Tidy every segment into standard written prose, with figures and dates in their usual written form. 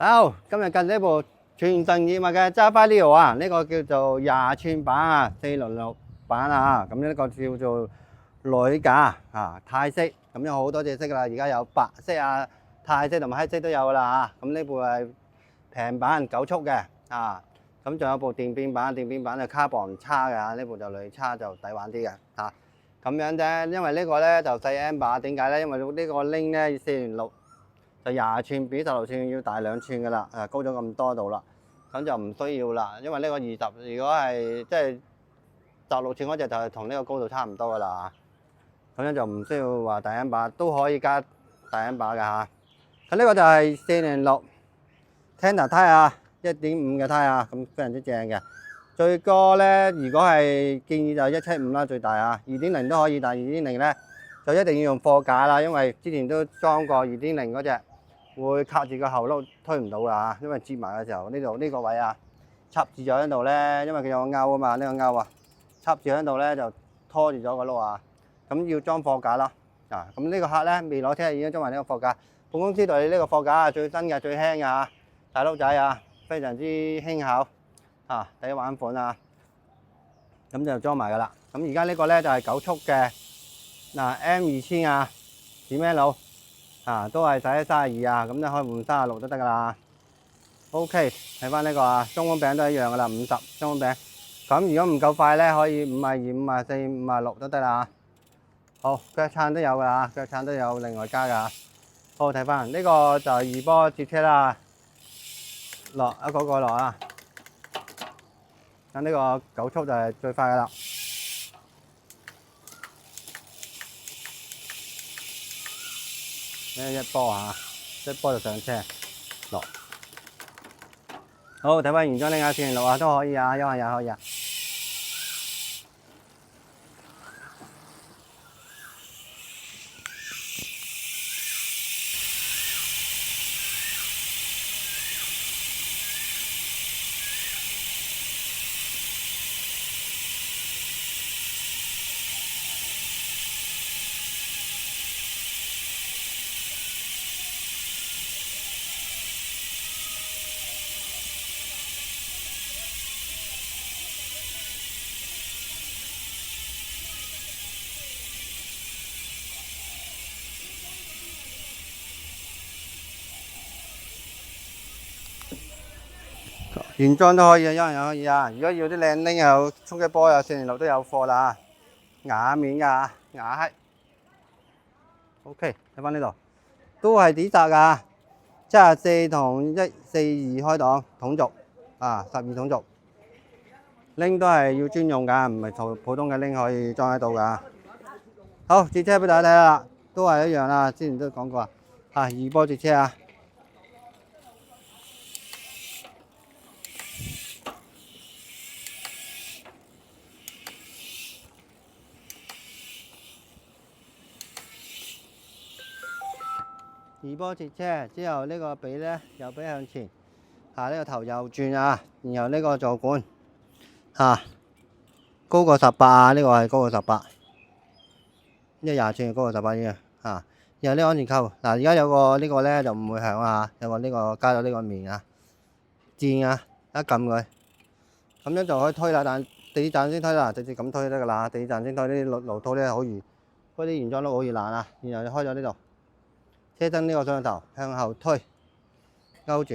好，今日近呢部全神熱賣嘅揸花 Leo 啊，呢個叫做20寸版啊，466版啊，咁呢個叫做女架啊，泰式，咁有好多隻色噶啦，而家有白色啊、泰式同埋黑色都有噶啦嚇，咁呢部係平版9速嘅啊，咁仲有部電變版，電變版就卡磅叉嘅，呢部就女叉就抵玩啲嘅嚇，咁樣啫，因為呢個咧就細 M 把，點解咧？因為呢個 link 咧406。就20寸比16寸要大2寸噶啦，高咗咁多度啦，咁就唔需要啦。因為呢個20，如果係即係16寸嗰隻就係同呢個高度差唔多噶啦，咁樣就唔需要話大 M 把，都可以加大 M 把嘅嚇。咁呢個就係406 Tandem 胎啊，1.5嘅胎啊，咁非常之正嘅。最高咧，如果係建議就175啦，最大啊，2.0都可以，但係2.0咧就一定要用貨架啦，因為之前都裝過2.0嗰隻。會卡住個後轆推唔到噶，因為接埋嘅時候呢度呢個位啊插住咗喺度咧，因為佢有個勾啊嘛，呢個勾啊插住喺度咧就拖住咗個轆啊，咁要裝貨架啦啊！咁呢個客咧未攞車已經裝埋呢個貨架，本公司對呢個貨架啊最新嘅最輕嘅嚇，大轆仔啊非常之輕巧啊，抵玩款啊，咁就裝埋噶啦。咁而家呢個咧就係9速嘅嗱 M2000啊，閃 M 佬。啊，都係使32啊，咁你可以換36都得噶啦。OK， 睇翻呢個啊，中碗餅都一樣噶啦，50中碗餅。咁如果唔夠快咧，可以52、54、56都得啦。好，腳撐都有噶啦，腳撐都有另外加噶。好，睇翻呢個就係2波接車啦。落一個個落啊！咁呢個9速就係最快噶啦。呢一波啊，一波就上車落。好，睇翻原裝呢架線落啊都可以啊，休下也可以啊。原裝都可以啊，休下也可以啊。如果要啲靚拎有衝擊波有406都有貨啦，瓦面噶，瓦黑。OK， 睇翻呢度，都係底閘噶，74同142開檔統軸啊，12統軸。拎都係要專用噶，唔係普通嘅拎可以裝喺度噶。好，節車俾大家睇啦，都係一樣啦，之前都講過啊，2波節車啊。2波節車之後呢個髀咧右髀向前，呢個頭右轉啊，然後呢個座管高過18啊，呢個係高過18，呢20寸高過18嘅然後呢個安全扣嗱，而家有個呢個咧就唔會響啊，有個呢個加咗呢個面啊，箭啊，一撳佢，咁樣就可以推啦，但地鐵站先推啦，直接咁推得噶啦，地鐵站先推呢啲路套咧好易，嗰啲原裝都好易爛啊，然後就開咗呢度。車燈呢個上頭向後推，勾住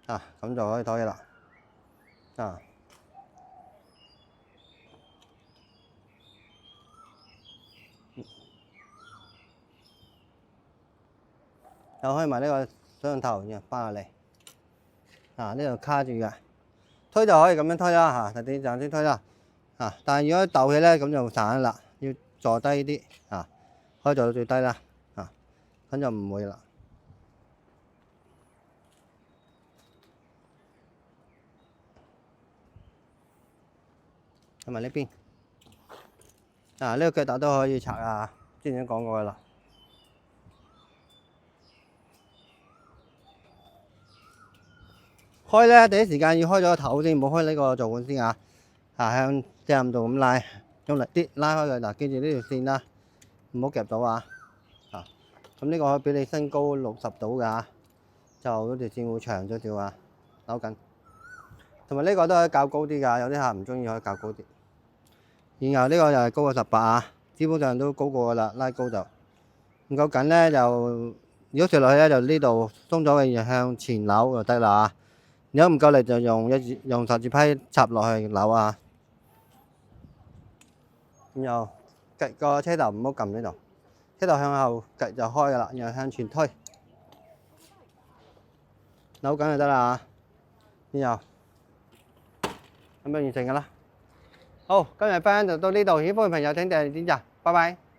咁就可以推啦又開埋呢個上頭，然後翻落嚟呢度卡住嘅，推就可以咁樣推啦地鐵站先推啦但係如果鬥起咧咁就散啦，要坐低啲可以做到最低啦咁就唔會啦。同埋呢邊呢個腳踏都可以拆啊，之前都講過噶啦。開咧第一時間要開咗個頭先，唔好開呢個座管先向正度咁拉，用力啲拉開佢嗱，記住呢條線啦，唔好夾到咁呢個可以俾你身高60度㗎就嗰條線會長咗少扭緊。同埋呢個都可以較高啲㗎，有啲客唔中意可以較高啲。然後呢個又係高過18基本上都高過㗎啦，拉高就唔夠緊咧就，如果垂落去咧就呢度鬆咗嘅，向前扭就得啦如果唔夠力就用十字批插落去扭然後趌個車頭唔好撳呢度，車頭向後趌就開㗎啦，然後向前推，扭緊就得啦然後咁就完成㗎啦。好，今日分享就到呢度，喜歡嘅朋友請訂閱點讚，拜拜。